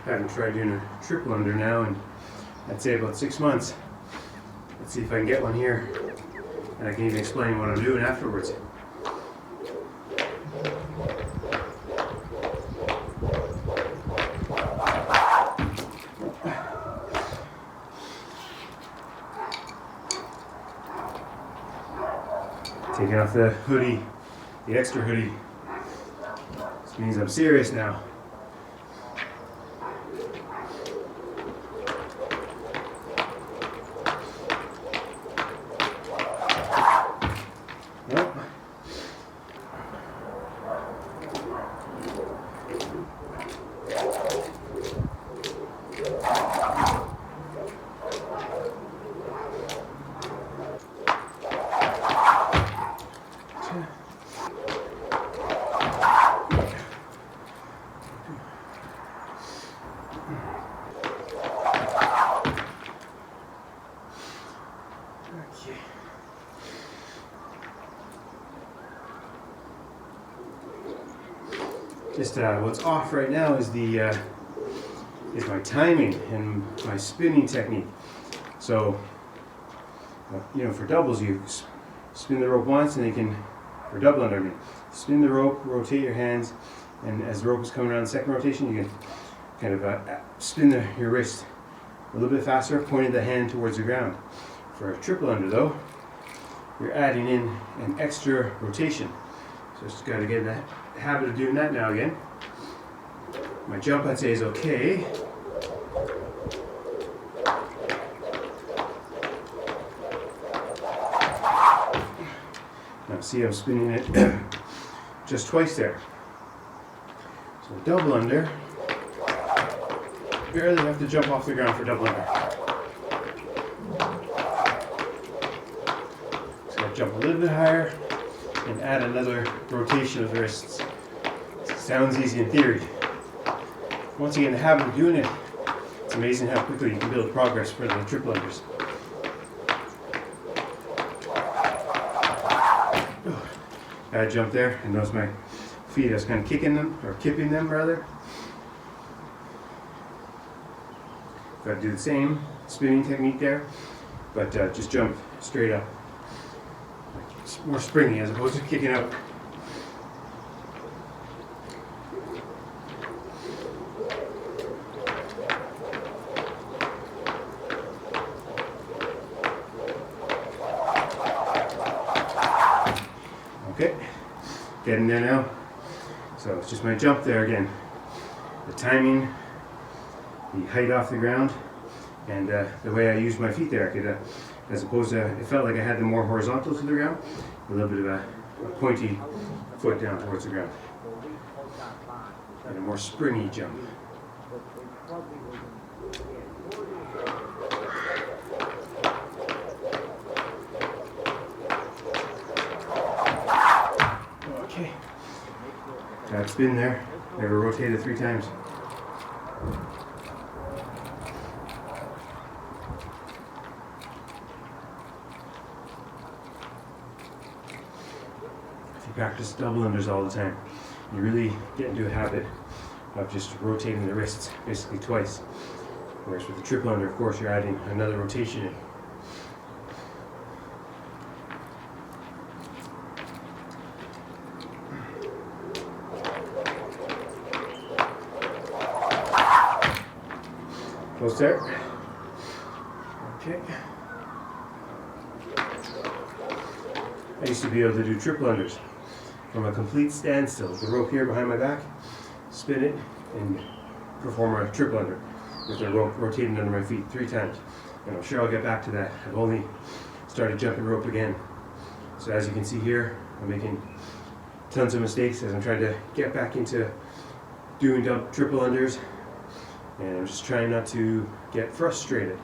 haven't tried doing a triple under now in, I'd say, about 6 months. Let's see if I can get one here, and I can even explain what I'm doing afterwards. Taking off the hoodie, the extra hoodie. This means I'm serious now. Just what's off right now is is my timing and my spinning technique. So, for doubles, you spin the rope once, and you can, for double under, spin the rope, rotate your hands, and as the rope is coming around the second rotation, you can kind of spin your wrist a little bit faster, pointing the hand towards the ground. For a triple under, though, you're adding in an extra rotation. So just got to get in the habit of doing that now again. My jump, I'd say, is okay. Now see, I'm spinning it just twice there. So double under, barely have to jump off the ground for double under. So I jump a little bit higher and add another rotation of the wrists. Sounds easy in theory. Once you get in the habit of doing it, it's amazing how quickly you can build progress for the triple unders. Bad jump there, and notice my feet, I was kind of kicking them, or kipping them rather. Got to do the same spinning technique there, but just jump straight up. It's more springy as opposed to kicking out. Okay, getting there now. So it's just my jump there again. The timing, the height off the ground, and the way I used my feet there. I could, as opposed to, it felt like I had them more horizontal to the ground, a little bit of a pointy foot down towards the ground. And a more springy jump. Okay. Got spin there. Never rotated 3 times. If you practice double unders all the time, you really get into a habit of just rotating the wrists basically twice. Whereas with the triple under, of course, you're adding another rotation in. Close there. Okay. I used to be able to do triple unders from a complete standstill with the rope here behind my back, spin it, and perform a triple under with the rope rotating under my feet 3 times. And I'm sure I'll get back to that. I've only started jumping rope again. So as you can see here, I'm making tons of mistakes as I'm trying to get back into doing triple unders. And I'm just trying not to get frustrated.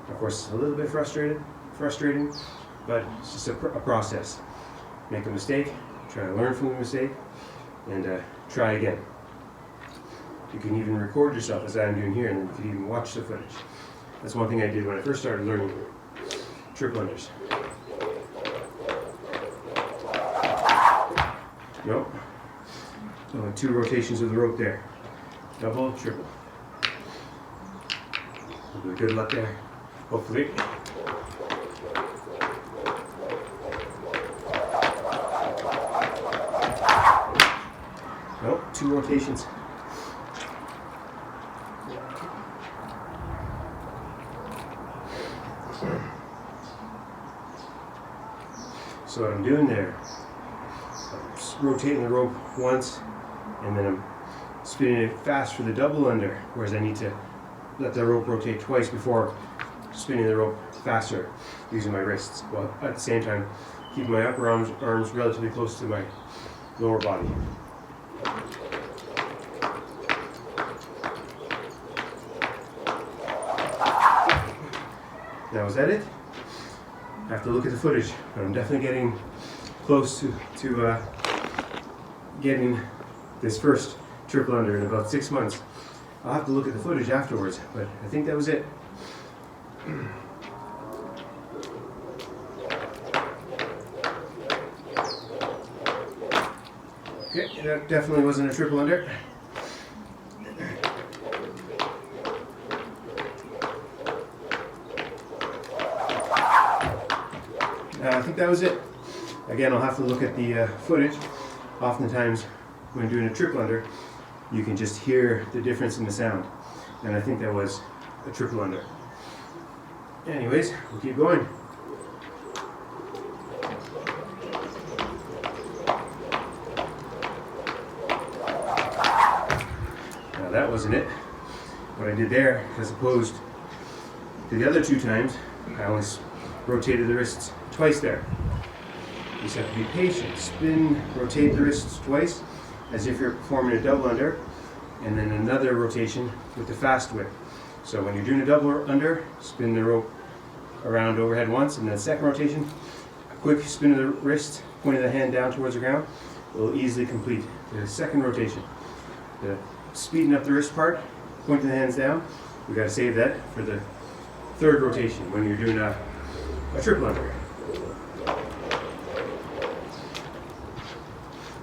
Of course, it's a little bit frustrating, but it's just a process. Make a mistake, try to learn from the mistake, and try again. You can even record yourself as I'm doing here, and then you can even watch the footage. That's one thing I did when I first started learning triple unders. Nope. Only 2 rotations of the rope there. Double, triple. Little bit of good luck there, hopefully. Nope, 2 rotations. So what I'm doing there, I'm just rotating the rope once, and then I'm spinning it fast for the double under, whereas I need to let the rope rotate twice before spinning the rope faster using my wrists, while at the same time keeping my upper arms relatively close to my lower body. Now, is that it? I have to look at the footage, but I'm definitely getting close to getting this first triple under in about 6 months. I'll have to look at the footage afterwards, but I think that was it. Okay, that definitely wasn't a triple under. I think that was it. Again, I'll have to look at the footage. Oftentimes, when doing a triple under, you can just hear the difference in the sound. And I think that was a triple under. Anyways, we'll keep going. Now that wasn't it. What I did there, as opposed to the other 2 times, I only rotated the wrists twice there. You just have to be patient. Spin, rotate the wrists twice, as if you're performing a double under, and then another rotation with the fast whip. So when you're doing a double under, spin the rope around overhead once, and then second rotation, a quick spin of the wrist, pointing the hand down towards the ground, will easily complete the second rotation. The speeding up the wrist part, pointing the hands down, we got to save that for the third rotation when you're doing a triple under.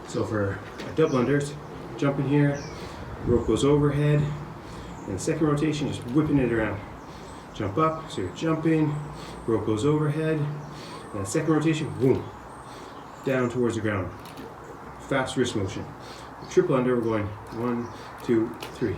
So for a double under, jump in here, rope goes overhead, and second rotation, just whipping it around. Jump up, so you're jumping, rope goes overhead, and second rotation, boom, down towards the ground. Fast wrist motion. Triple under, we're going 1, 2, 3.